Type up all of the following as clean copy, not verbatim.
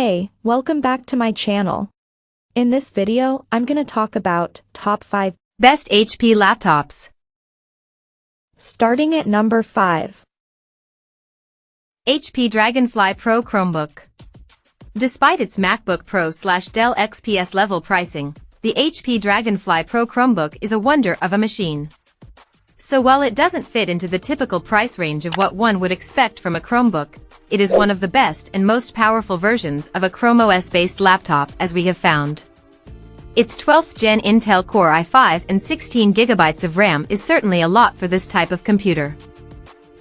Hey, welcome back to my channel. In this video, I'm gonna talk about top 5 best HP laptops. Starting at number 5. HP Dragonfly Pro Chromebook. Despite its MacBook Pro/Dell XPS level pricing, the HP Dragonfly Pro Chromebook is a wonder of a machine. So while it doesn't fit into the typical price range of what one would expect from a Chromebook, it is one of the best and most powerful versions of a Chrome OS-based laptop as we have found. Its 12th Gen Intel Core i5 and 16GB of RAM is certainly a lot for this type of computer.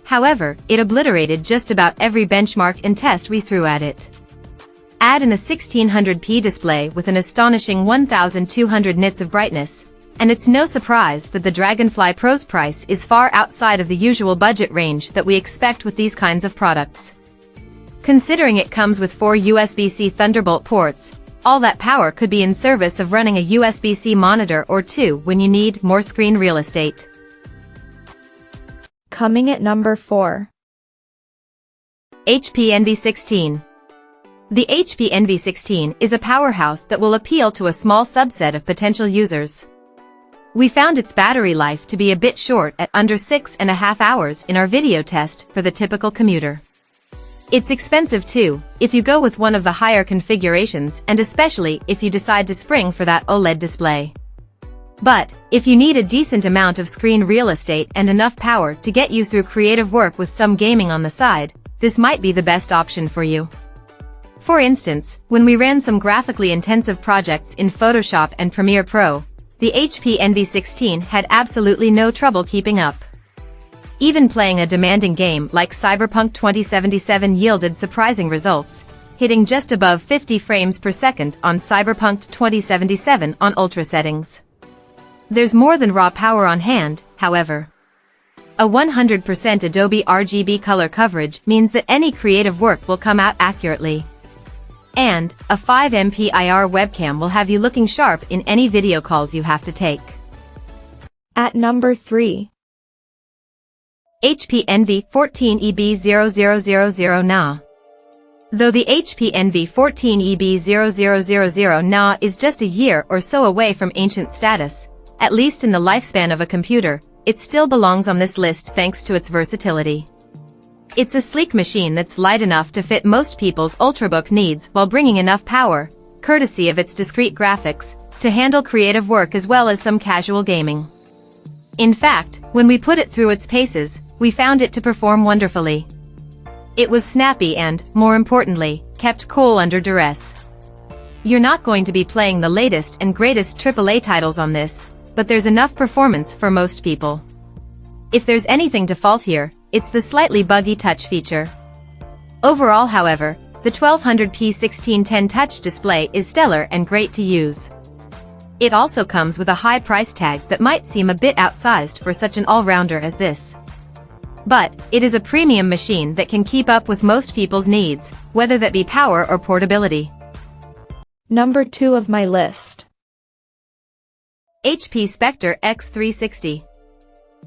However, it obliterated just about every benchmark and test we threw at it. Add in a 1600p display with an astonishing 1200 nits of brightness, and it's no surprise that the Dragonfly Pro's price is far outside of the usual budget range that we expect with these kinds of products. Considering it comes with 4 USB-C Thunderbolt ports, all that power could be in service of running a USB-C monitor or two when you need more screen real estate. Coming at number 4. HP Envy 16. The HP Envy 16 is a powerhouse that will appeal to a small subset of potential users. We found its battery life to be a bit short at under 6.5 hours in our video test for the typical commuter. It's expensive too, if you go with one of the higher configurations and especially if you decide to spring for that OLED display. But, if you need a decent amount of screen real estate and enough power to get you through creative work with some gaming on the side, this might be the best option for you. For instance, when we ran some graphically intensive projects in Photoshop and Premiere Pro, the HP Envy 16 had absolutely no trouble keeping up. Even playing a demanding game like Cyberpunk 2077 yielded surprising results, hitting just above 50 frames per second on Cyberpunk 2077 on ultra settings. There's more than raw power on hand, however. A 100% Adobe RGB color coverage means that any creative work will come out accurately. And, a 5MP IR webcam will have you looking sharp in any video calls you have to take. At number 3. HP Envy 14 EB0000 NA. Though the HP Envy 14 EB0000 NA is just a year or so away from ancient status, at least in the lifespan of a computer, it still belongs on this list thanks to its versatility. It's a sleek machine that's light enough to fit most people's ultrabook needs while bringing enough power, courtesy of its discrete graphics, to handle creative work as well as some casual gaming. In fact, when we put it through its paces, we found it to perform wonderfully. It was snappy and, more importantly, kept cool under duress. You're not going to be playing the latest and greatest AAA titles on this, but there's enough performance for most people. If there's anything to fault here, it's the slightly buggy touch feature. Overall, however, the 1200p 1610 touch display is stellar and great to use. It also comes with a high price tag that might seem a bit outsized for such an all-rounder as this. But, it is a premium machine that can keep up with most people's needs, whether that be power or portability. Number 2 of my list. HP Spectre X360.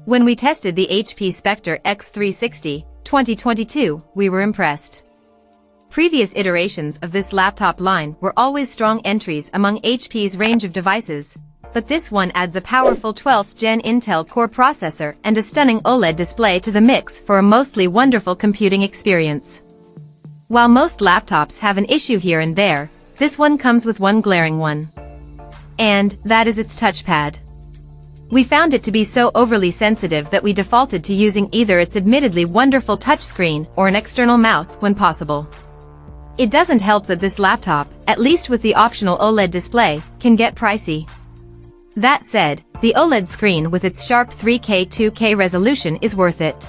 When we tested the HP Spectre X360, 2022, we were impressed. Previous iterations of this laptop line were always strong entries among HP's range of devices, but this one adds a powerful 12th Gen Intel Core processor and a stunning OLED display to the mix for a mostly wonderful computing experience. While most laptops have an issue here and there, this one comes with one glaring one. And, that is its touchpad. We found it to be so overly sensitive that we defaulted to using either its admittedly wonderful touchscreen or an external mouse when possible. It doesn't help that this laptop, at least with the optional OLED display, can get pricey. That said, the OLED screen with its sharp 3K 2K resolution is worth it.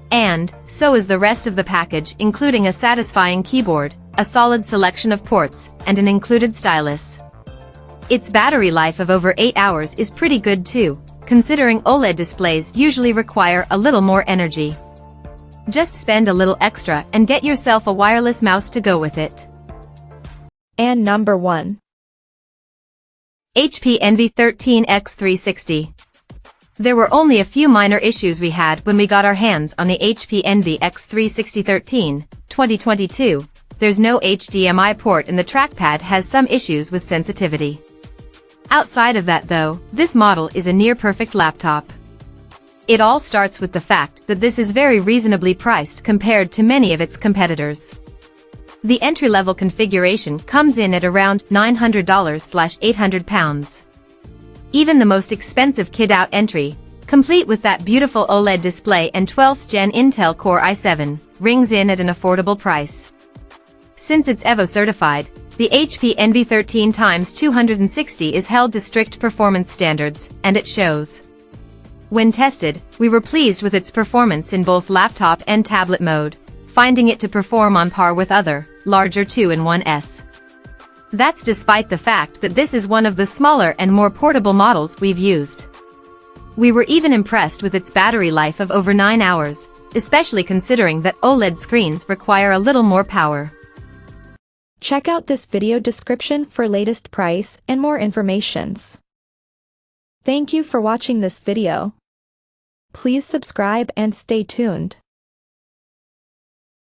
And, so is the rest of the package, including a satisfying keyboard, a solid selection of ports, and an included stylus. Its battery life of over 8 hours is pretty good too, considering OLED displays usually require a little more energy. Just spend a little extra and get yourself a wireless mouse to go with it. And number 1. HP Envy 13 X360. There were only a few minor issues we had when we got our hands on the HP Envy X360 13, 2022, there's no HDMI port and the trackpad has some issues with sensitivity. Outside of that though, this model is a near-perfect laptop. It all starts with the fact that this is very reasonably priced compared to many of its competitors. The entry-level configuration comes in at around $900/£800. Even the most expensive kit-out entry, complete with that beautiful OLED display and 12th Gen Intel Core i7, rings in at an affordable price. Since it's EVO certified, the HP Envy 13x260 is held to strict performance standards, and it shows. When tested, we were pleased with its performance in both laptop and tablet mode, finding it to perform on par with other, larger 2-in-1s. That's despite the fact that this is one of the smaller and more portable models we've used. We were even impressed with its battery life of over 9 hours, especially considering that OLED screens require a little more power. Check out this video description for latest price and more informations. Thank you for watching this video. Please subscribe and stay tuned.